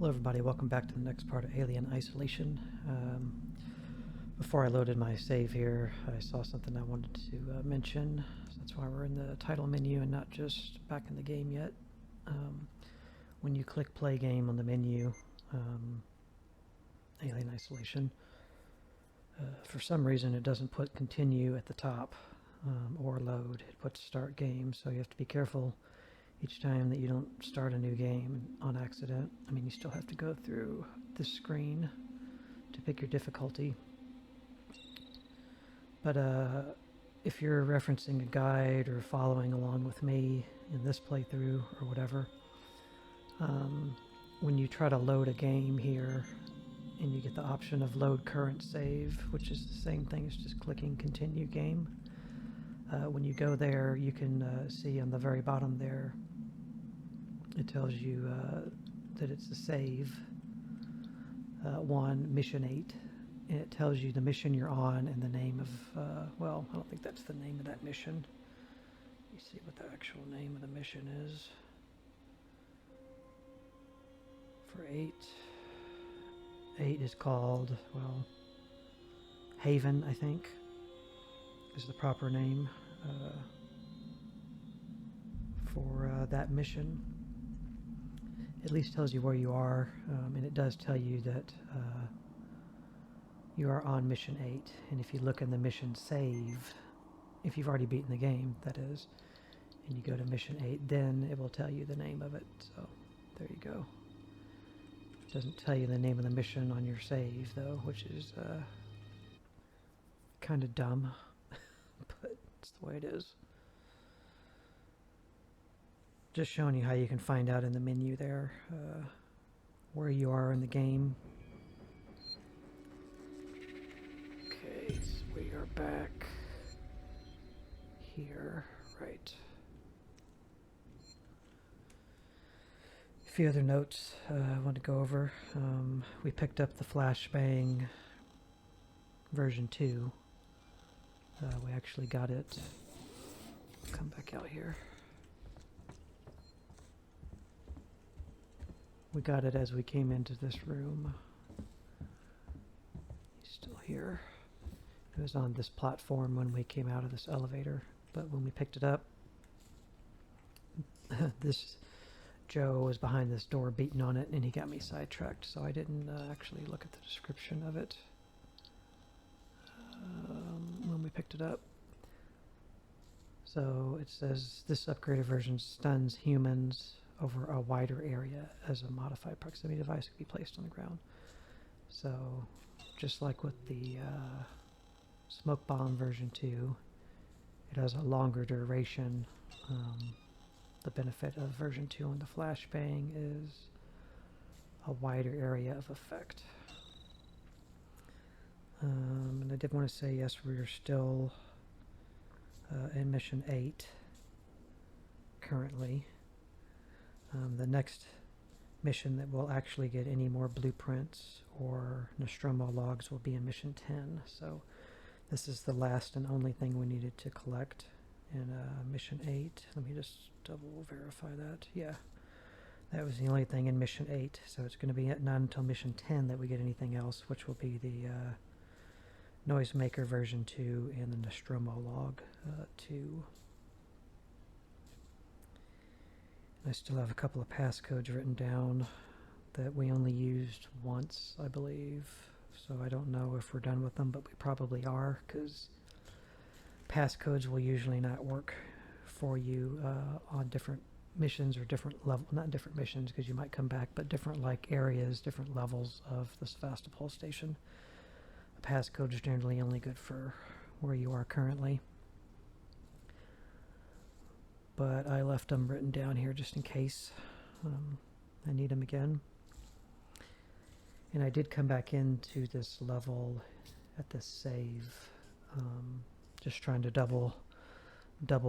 Hello everybody, welcome back to the next part of Alien Isolation. Before I loaded my save here, I saw something I wanted to mention. So that's why we're in the title menu and not just back in the game yet. When you click play game on the menu, Alien Isolation, for some reason it doesn't put continue at the top or load. It puts start game, so you have to be careful each time that you don't start a new game on accident. I mean, you still have to go through this screen to pick your difficulty. But if you're referencing a guide or following along with me in this playthrough or whatever, when you try to load a game here and you get the option of load current save, which is the same thing as just clicking continue game, when you go there, you can see on the very bottom there, it tells you that it's a save 1, mission 8, and it tells you the mission you're on and the name of, well, I don't think that's the name of that mission. Let me see what the actual name of the mission is. For 8 is called, well, Haven, I think, is the proper name for that mission. At least tells you where you are, and it does tell you that you are on mission 8, and if you look in the mission save, if you've already beaten the game, that is, and you go to mission 8, then it will tell you the name of it. So there you go. It doesn't tell you the name of the mission on your save though, which is kind of dumb, but it's the way it is. Just showing you how you can find out in the menu there where you are in the game. Okay, so we are back here, right. A few other notes I want to go over. We picked up the Flashbang version 2. We actually got it. Come back out here. We got it as we came into this room. He's still here. It was on this platform when we came out of this elevator, but when we picked it up, this Joe was behind this door beating on it, and he got me sidetracked, so I didn't actually look at the description of it when we picked it up. So it says this upgraded version stuns humans over a wider area as a modified proximity device can be placed on the ground. So just like with the Smoke Bomb version 2, it has a longer duration. The benefit of version 2 on the Flashbang is a wider area of effect. And I did want to say, yes, we're still in mission 8 currently. The next mission that will actually get any more blueprints or Nostromo logs will be in mission 10. So this is the last and only thing we needed to collect in mission 8. Let me just double verify that. Yeah, that was the only thing in mission 8. So it's going to be not until mission 10 that we get anything else, which will be the Noisemaker version 2 and the Nostromo log 2. I still have a couple of passcodes written down that we only used once, I believe. So I don't know if we're done with them, but we probably are, because passcodes will usually not work for you on different missions or different level, not different missions because you might come back, but different like areas, different levels of the Sevastopol station. A passcode is generally only good for where you are currently. But I left them written down here just in case I need them again. And I did come back into this level at this save, just trying to double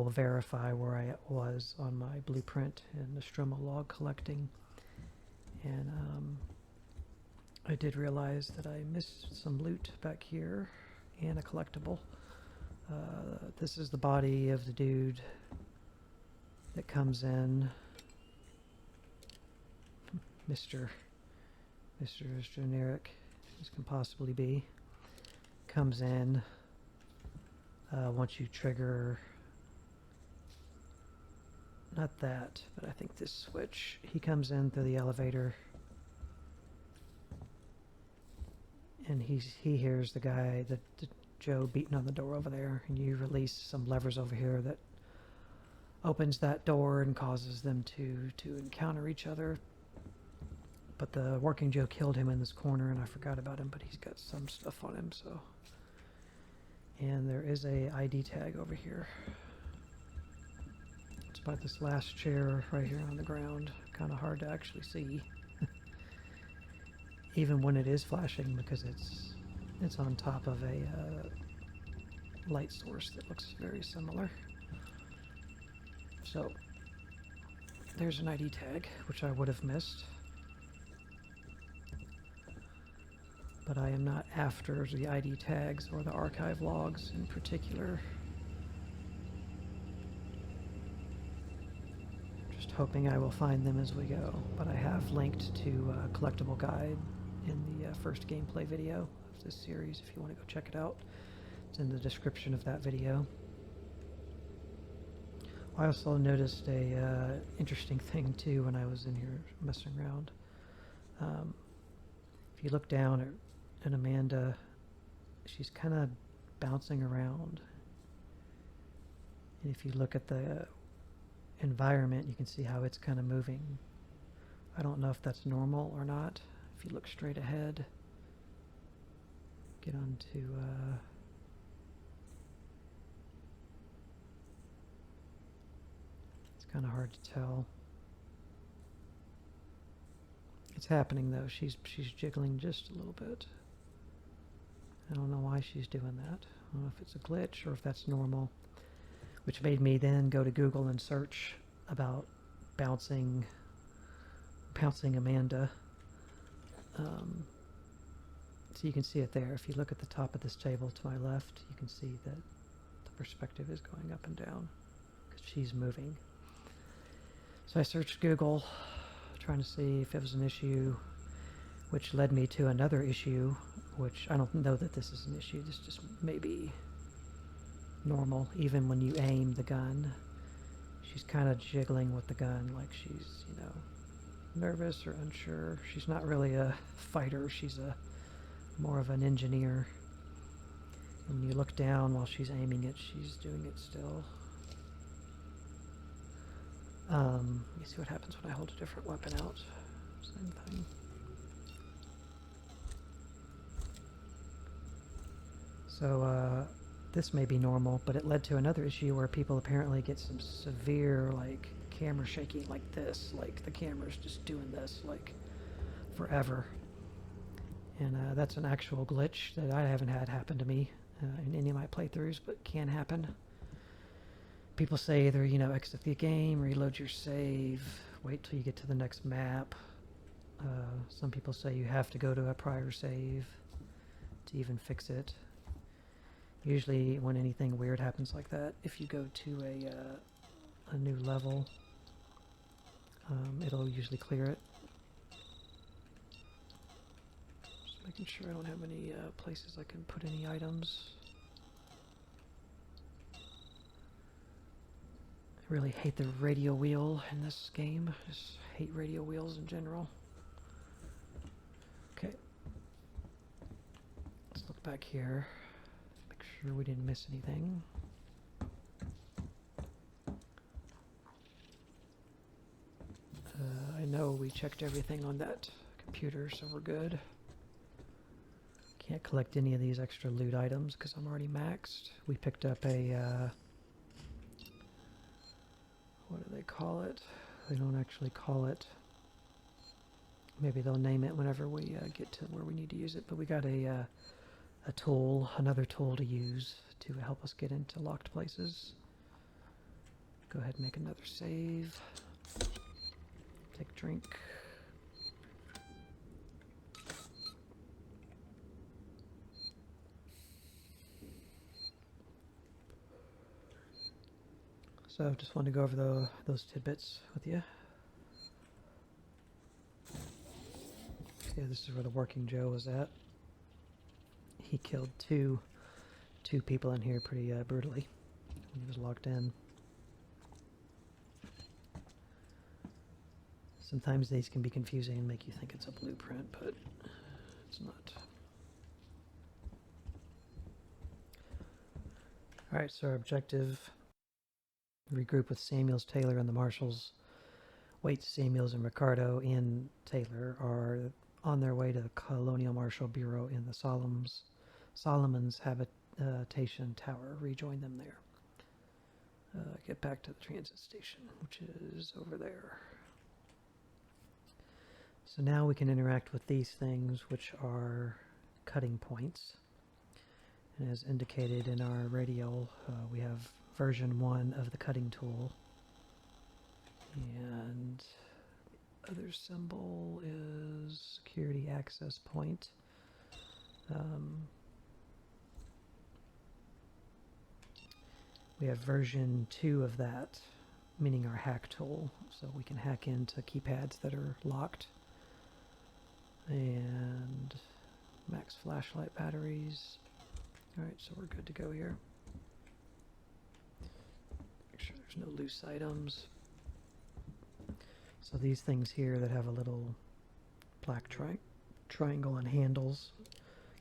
verify where I was on my blueprint and Nostromo log collecting. And I did realize that I missed some loot back here and a collectible. This is the body of the dude that comes in, Mr. Mr. as generic as can possibly be, comes in once you trigger, not that, but I think this switch. He comes in through the elevator, and he hears the guy, the Joe beating on the door over there, and you release some levers over here that opens that door and causes them to encounter each other. But the working Joe killed him in this corner, and I forgot about him, but he's got some stuff on him, so. And there is a ID tag over here. It's by this last chair right here on the ground. Kind of hard to actually see. Even when it is flashing, because it's on top of a light source that looks very similar. So, there's an ID tag, which I would have missed. But I am not after the ID tags or the archive logs in particular. Just hoping I will find them as we go. But I have linked to a collectible guide in the first gameplay video of this series if you want to go check it out. It's in the description of that video. I also noticed a interesting thing too when I was in here messing around. If you look down at Amanda, she's kind of bouncing around. And if you look at the environment, you can see how it's kind of moving. I don't know if that's normal or not. If you look straight ahead, get on to it's kind of hard to tell. It's happening though. She's jiggling just a little bit. I don't know why she's doing that. I don't know if it's a glitch or if that's normal. Which made me then go to Google and search about bouncing Amanda. So you can see it there. If you look at the top of this table to my left, you can see that the perspective is going up and down because she's moving. So I searched Google, trying to see if it was an issue, which led me to another issue, which I don't know that this is an issue. This just may be normal. Even when you aim the gun, she's kind of jiggling with the gun like she's, you know, nervous or unsure. She's not really a fighter. She's more of an engineer. And when you look down while she's aiming it, she's doing it still. Let me see what happens when I hold a different weapon out. Same thing. So, this may be normal, but it led to another issue where people apparently get some severe, like, camera shaking like this. Like, the camera's just doing this, like, forever. And that's an actual glitch that I haven't had happen to me in any of my playthroughs, but can happen. People say either, you know, exit the game, reload your save, wait till you get to the next map. Some people say you have to go to a prior save to even fix it. Usually when anything weird happens like that, if you go to a new level, it'll usually clear it. Just making sure I don't have any places I can put any items. I really hate the radio wheel in this game. I just hate radio wheels in general. Okay. Let's look back here. Make sure we didn't miss anything. I know we checked everything on that computer, so we're good. Can't collect any of these extra loot items because I'm already maxed. We picked up a what do they call it? They don't actually call it. Maybe they'll name it whenever we get to where we need to use it. But we got a tool, another tool to use to help us get into locked places. Go ahead and make another save. Take a drink. So just wanted to go over those tidbits with you. Yeah, this is where the Working Joe was at. He killed two people in here pretty brutally when he was locked in. Sometimes these can be confusing and make you think it's a blueprint, but it's not. Alright, so our objective: regroup with Samuels, Taylor, and the Marshals. Waits, Samuels, and Ricardo and Taylor are on their way to the Colonial Marshal Bureau in the Solomon's Habitation Tower. Rejoin them there. Get back to the transit station, which is over there. So now we can interact with these things, which are cutting points. And as indicated in our radial, we have version 1 of the cutting tool. And the other symbol is security access point. We have version 2 of that, meaning our hack tool, so we can hack into keypads that are locked. And max flashlight batteries. Alright, so we're good to go here. Make sure there's no loose items. So these things here that have a little black triangle and handles,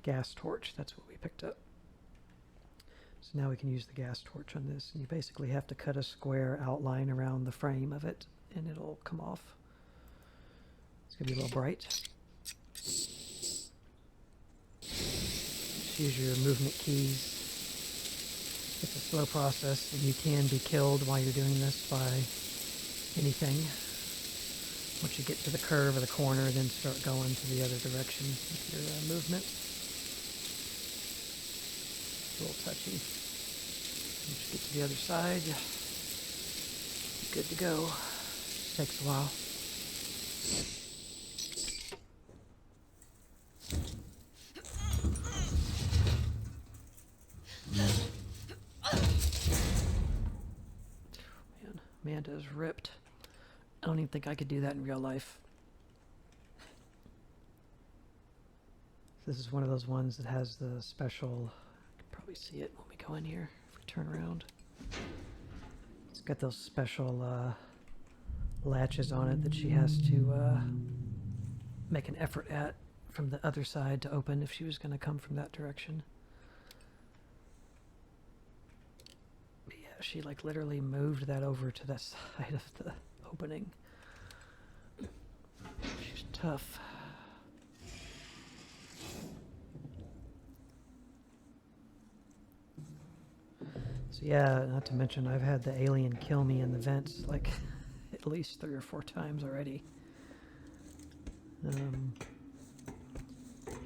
gas torch, that's what we picked up. So now we can use the gas torch on this, and you basically have to cut a square outline around the frame of it and it'll come off. It's gonna be a little bright. Just use your movement keys. It's a slow process, and you can be killed while you're doing this by anything. Once you get to the curve or the corner, then start going to the other direction with your movement. It's a little touchy. Once you get to the other side, good to go. Just takes a while. Man, Amanda is ripped. I don't even think I could do that in real life. This is one of those ones that has the special, you can probably see it when we go in here, if we turn around. It's got those special latches on it that she has to make an effort at from the other side to open if she was going to come from that direction. But yeah, she like literally moved that over to that side of the opening. She's tough. So yeah, not to mention I've had the alien kill me in the vents like at least 3 or 4 times already.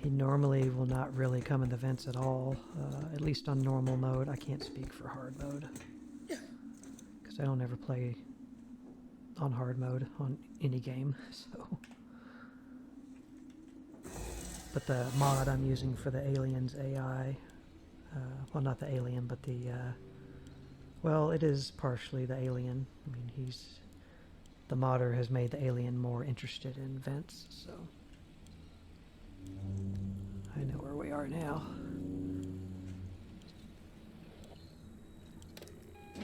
He normally will not really come in the vents at all, at least on normal mode. I can't speak for hard mode because I don't ever play on hard mode on any game, so. But the mod I'm using for the alien's AI, well, not the alien, but the, well, it is partially the alien. I mean, the modder has made the alien more interested in vents, so. I know where we are now.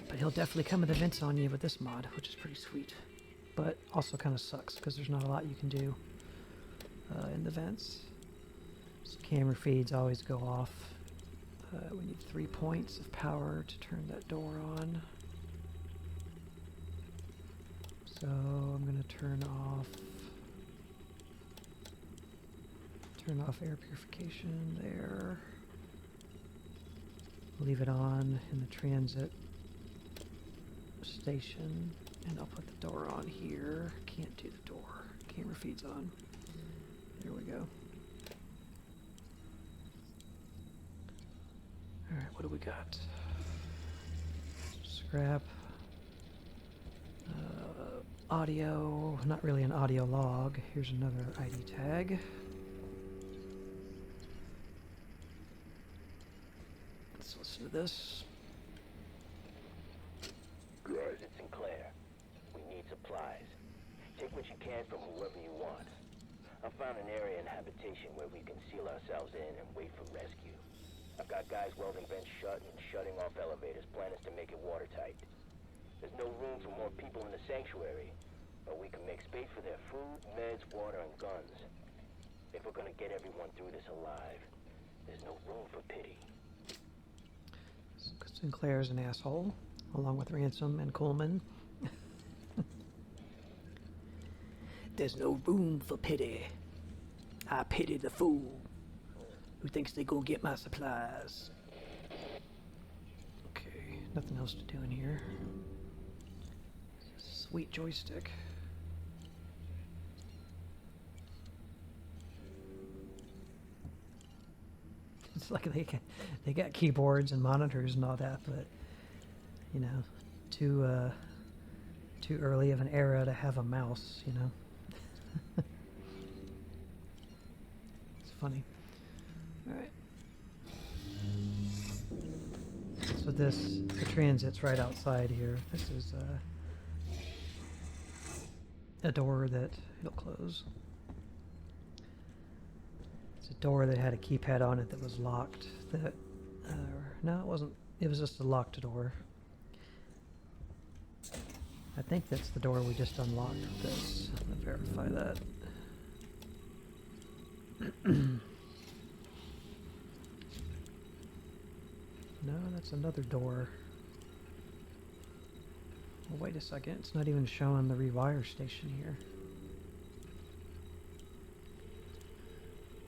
But he'll definitely come in the vents on you with this mod, which is pretty sweet. But also kind of sucks, because there's not a lot you can do in the vents. So camera feeds always go off. We need 3 points of power to turn that door on. So I'm going to turn off air purification there. Leave it on in the transit station, and I'll put the door on here. Can't do the door. Camera feed's on. There we go. Alright, what do we got? Scrap. Audio. Not really an audio log. Here's another ID tag. Let's listen to this. Good. It's Sinclair. We need supplies. Take what you can from whoever you want. I found an area in habitation where we can seal ourselves in and wait for rescue. I've got guys welding vents shut and shutting off elevators. Plan is to make it watertight. There's no room for more people in the sanctuary, but we can make space for their food, meds, water, and guns. If we're gonna get everyone through this alive, there's no room for pity. Sinclair's an asshole, along with Ransom and Coleman. There's no room for pity. I pity the fool who thinks they gonna get my supplies. Okay, nothing else to do in here. Sweet joystick. It's like they got keyboards and monitors and all that, but you know, too early of an era to have a mouse, you know. It's funny. All right. So the transit's right outside here. This is a door that it'll close. It's a door that had a keypad on it that was locked. That no, it wasn't. It was just a locked door. I think that's the door we just unlocked with this. I'm gonna verify that. No, that's another door. Well, wait a second. It's not even showing the rewire station here.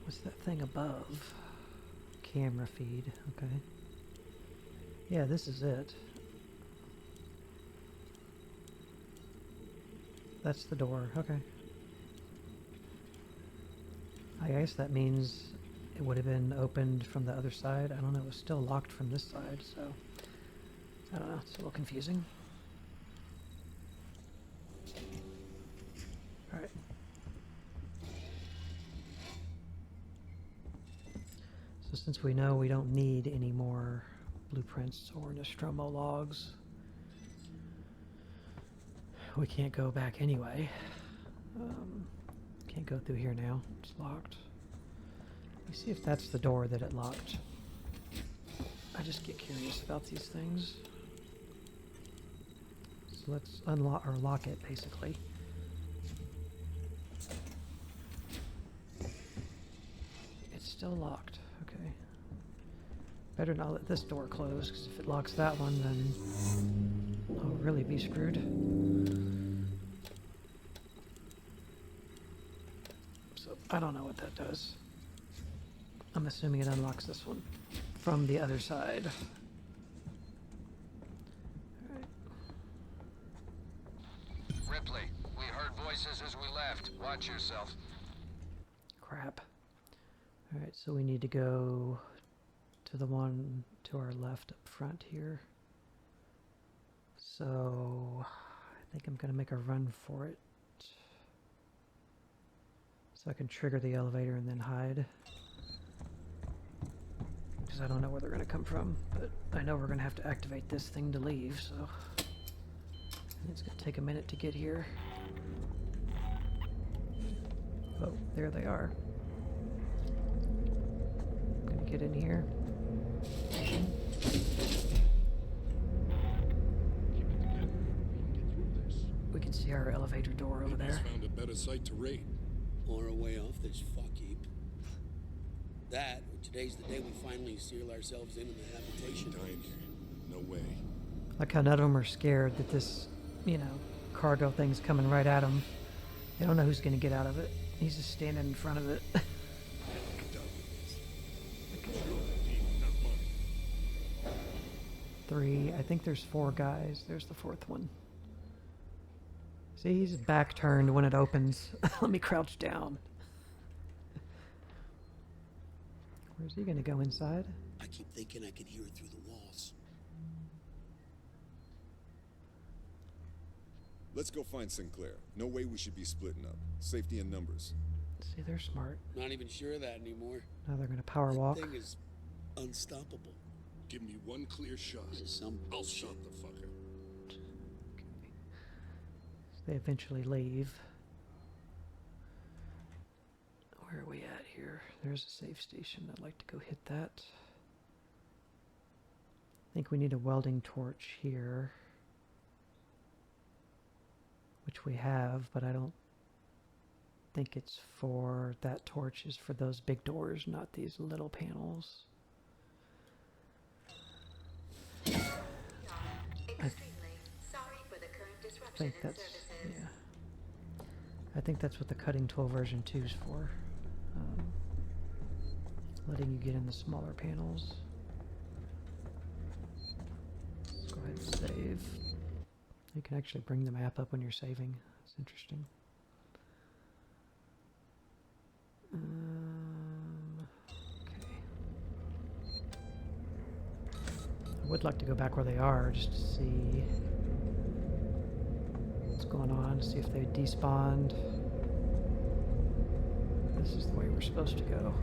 What's that thing above? Camera feed. Okay. Yeah, this is it. That's the door. Okay. I guess that means it would have been opened from the other side. I don't know. It was still locked from this side, so I don't know. It's a little confusing. All right. So since we know we don't need any more blueprints or Nostromo logs, we can't go back anyway. Can't go through here now. It's locked. Let me see if that's the door that it locked. I just get curious about these things. So let's unlock or lock it, basically. It's still locked. Okay. Better not let this door close, because if it locks that one, then I'll really be screwed. So I don't know what that does. I'm assuming it unlocks this one from the other side. All right. Ripley, we heard voices as we left. Watch yourself. Crap. All right, so we need to go to the one to our left up front here. So I think I'm gonna make a run for it, so I can trigger the elevator and then hide. Because I don't know where they're gonna come from, but I know we're gonna have to activate this thing to leave, so and it's gonna take a minute to get here. Oh, there they are. I'm gonna get in here. We can see our elevator door over there. Found a better site to raid. Or a way off this fuck heap. That, or today's the day we finally seal ourselves into the habitation. Dying here. No way. Like how none of them are scared that this, you know, cargo thing's coming right at them. They don't know who's gonna get out of it. He's just standing in front of it. Three. I think there's 4 guys. There's the 4th one. See, he's back turned when it opens. Let me crouch down. Where's he gonna go inside? I keep thinking I can hear it through the walls. Let's go find Sinclair. No way we should be splitting up. Safety in numbers. See, they're smart. Not even sure of that anymore. Now they're gonna power walk. That thing is unstoppable. Give me one clear shot. This is some I'll bullshit. shot the fucker. They eventually leave. here? There's a safe station. I'd like to go hit that. I think we need a welding torch here, which we have, but I don't think it's for, that torch is for those big doors, not these little panels. I think that's, yeah. I think that's what the cutting tool version 2 is for. Letting you get in the smaller panels. Let's go ahead and save. You can actually bring the map up when you're saving. That's interesting. Okay. I would like to go back where they are just to see what's going on, see if they despawned. This is the way we're supposed to go.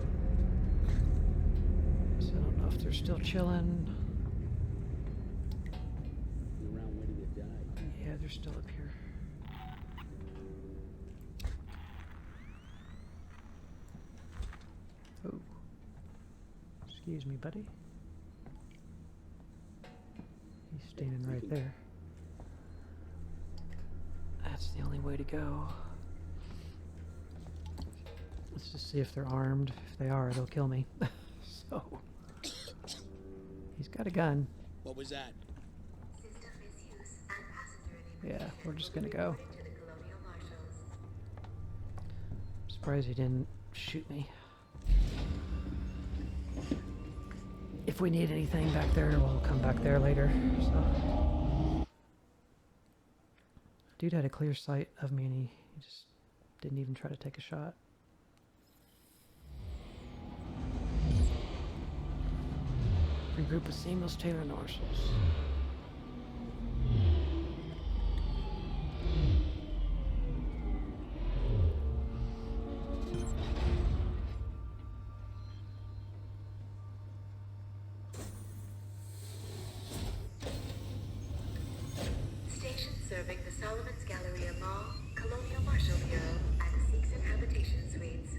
So I don't know if they're still chilling. Around waiting to die. Yeah, they're still up here. Oh. Excuse me, buddy. He's standing right there. That's the only way to go. Let's just see if they're armed. If they are, they'll kill me. So, he's got a gun. What was that? Yeah, we're just gonna go. Surprised he didn't shoot me. If we need anything back there, we'll come back there later. So, dude had a clear sight of me and he just didn't even try to take a shot. Free group of seamless Taylor Norsels. Station serving the Solomon's Galleria Mall, Colonial Marshal Bureau, and the Seeks and Habitation Suites.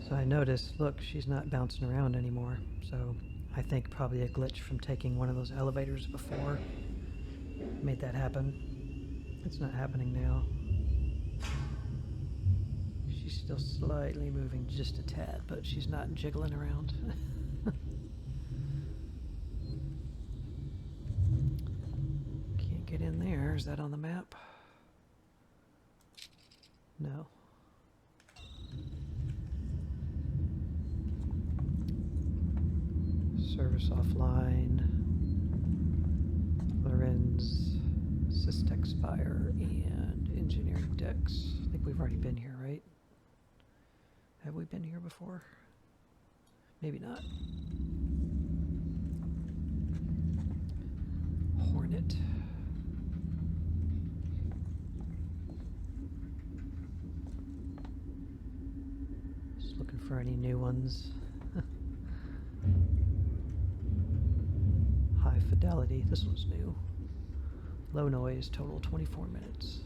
So I noticed, look, she's not bouncing around anymore. So I think probably a glitch from taking one of those elevators before made that happen. It's not happening now. She's still slightly moving just a tad, but she's not jiggling around. Can't get in there. Is that on the map? No. Service offline, Lorenz, Systex Spire, and Engineering Decks. I think we've already been here, right? Have we been here before? Maybe not. Hornet. Just looking for any new ones. High fidelity, this one's new. Low noise, total 24 minutes.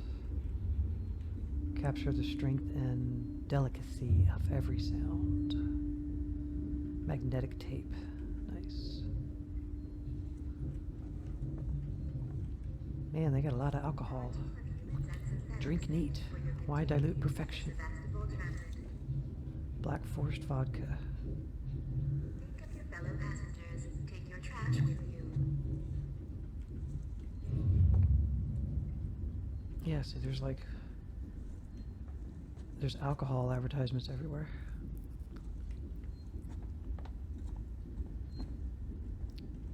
Capture the strength and delicacy of every sound. Magnetic tape, nice. Man, they got a lot of alcohol. Drink neat. Why dilute perfection? Black Forest vodka. Think of your fellow passengers. Take your trash with you. Yeah, see, there's alcohol advertisements everywhere.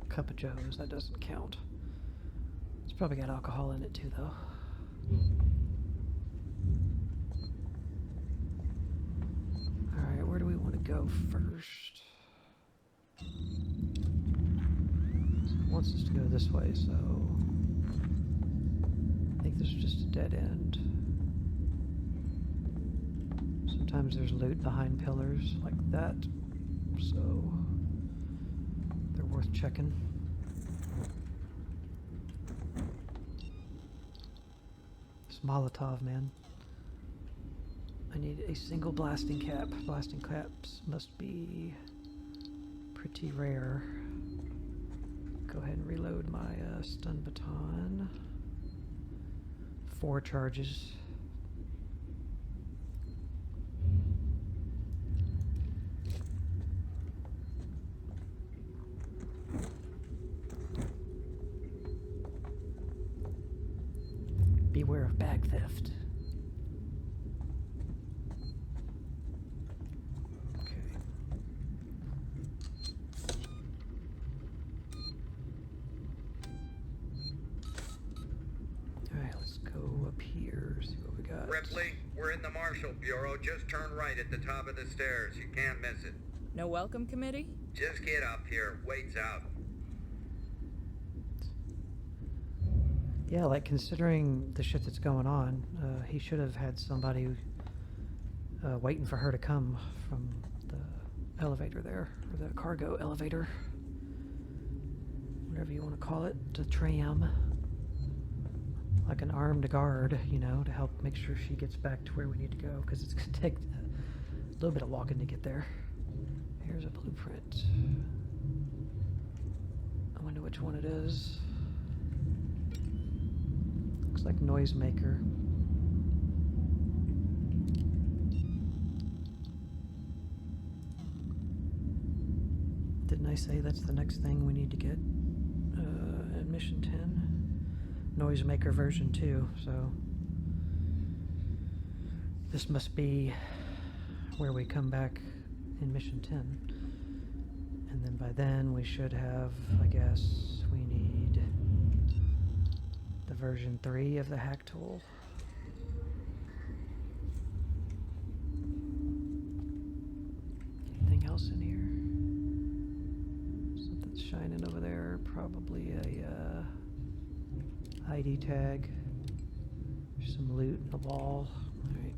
Cup of Joe's, that doesn't count. It's probably got alcohol in it too, though. Alright, where do we want to go first? It wants us to go this way, so I think this is just a dead end. Sometimes there's loot behind pillars like that, so they're worth checking. It's Molotov, man. I need a single blasting cap. Blasting caps must be pretty rare. Go ahead and reload my stun baton. 4 charges. Beware of bag theft. Okay. Alright, let's go up here, see what we got. Ripley, we're in the Marshal Bureau. Just turn right at the top of the stairs. You can't miss it. No welcome committee? Just get up here. Wait's out. Yeah, like considering the shit that's going on, he should have had somebody waiting for her to come from the elevator there, or the cargo elevator, whatever you want to call it, the tram. Like an armed guard, you know, to help make sure she gets back to where we need to go, because it's going to take a little bit of walking to get there. Here's a blueprint. I wonder which one it is. Looks like Noisemaker. Didn't I say that's the next thing we need to get in Mission 10? Noisemaker version 2, so this must be where we come back in Mission 10. And then by then we should have, I guess, we need the version 3 of the hack tool. Anything else in here? Something's shining over there. Probably a ID tag. There's some loot in the wall. Alright.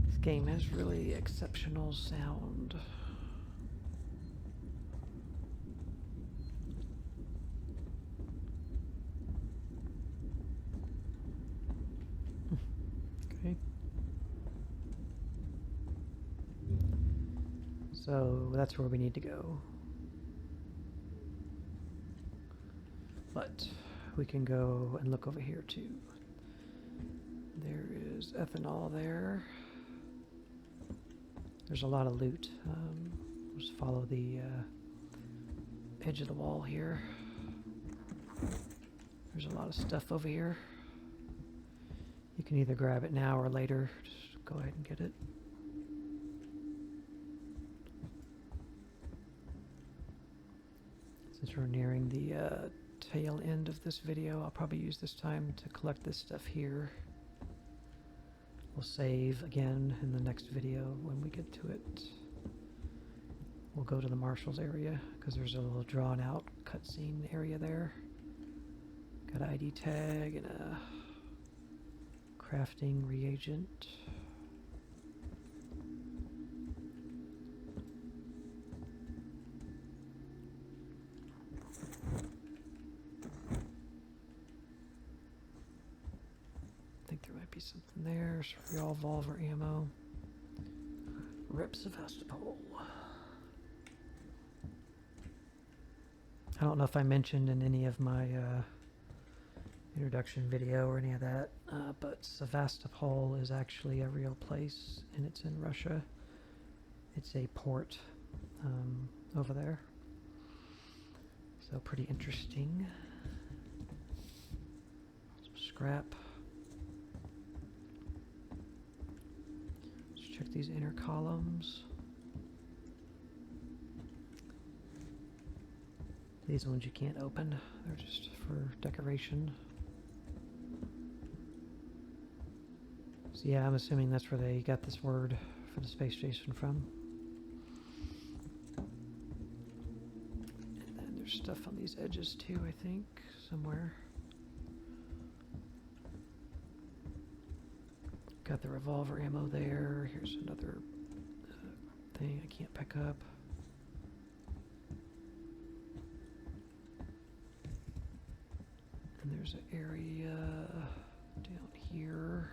This game has really exceptional sound. Okay. So that's where we need to go. But we can go and look over here too. There is ethanol there. There's a lot of loot. Just follow the edge of the wall here. There's a lot of stuff over here. You can either grab it now or later. Just go ahead and get it. Since we're nearing the tail end of this video, I'll probably use this time to collect this stuff here. We'll save again in the next video when we get to it. We'll go to the Marshals area because there's a little drawn out cutscene area there. Got an ID tag and a crafting reagent. I think there might be something there. Revolver ammo. Rip Sevastopol. I don't know if I mentioned in any of my introduction video or any of that, but Sevastopol is actually a real place, and it's in Russia. It's a port over there. So pretty interesting. Some scrap. Let's check these inner columns. These ones you can't open. They're just for decoration. So yeah, I'm assuming that's where they got this word for the space station from. And then there's stuff on these edges too, I think, somewhere. Got the revolver ammo there. Here's another anything I can't pick up. And there's an area down here.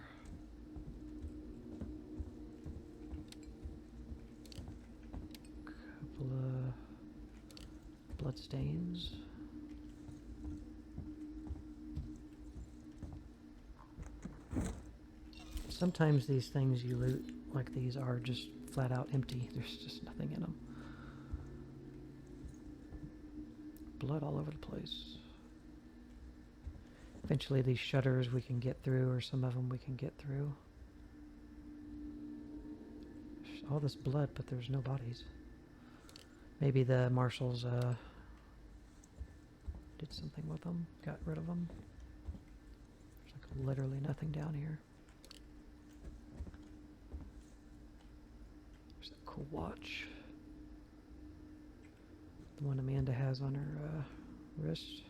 Couple of bloodstains. Sometimes these things you loot, like these, are just flat out empty. There's just nothing in them. Blood all over the place. Eventually these shutters we can get through, or some of them we can get through. There's all this blood, but there's no bodies. Maybe the marshals did something with them, got rid of them. There's like literally nothing down here. There's that cool watch. The one Amanda has on her wrist.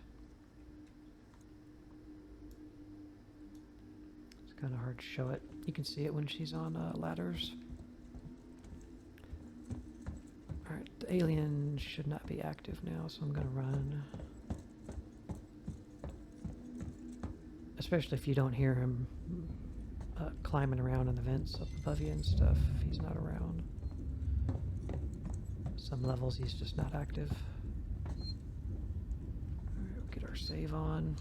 It's kind of hard to show it. You can see it when she's on ladders. Alright, the alien should not be active now, so I'm gonna run. Especially if you don't hear him climbing around in the vents up above you and stuff, if he's not around. Some levels he's just not active. Alright, we'll get our save on.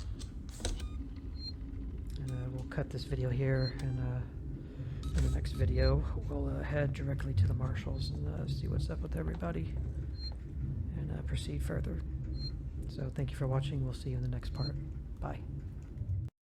And we'll cut this video here, and in the next video we'll head directly to the marshals and see what's up with everybody and proceed further. So thank you for watching. We'll see you in the next part. Bye.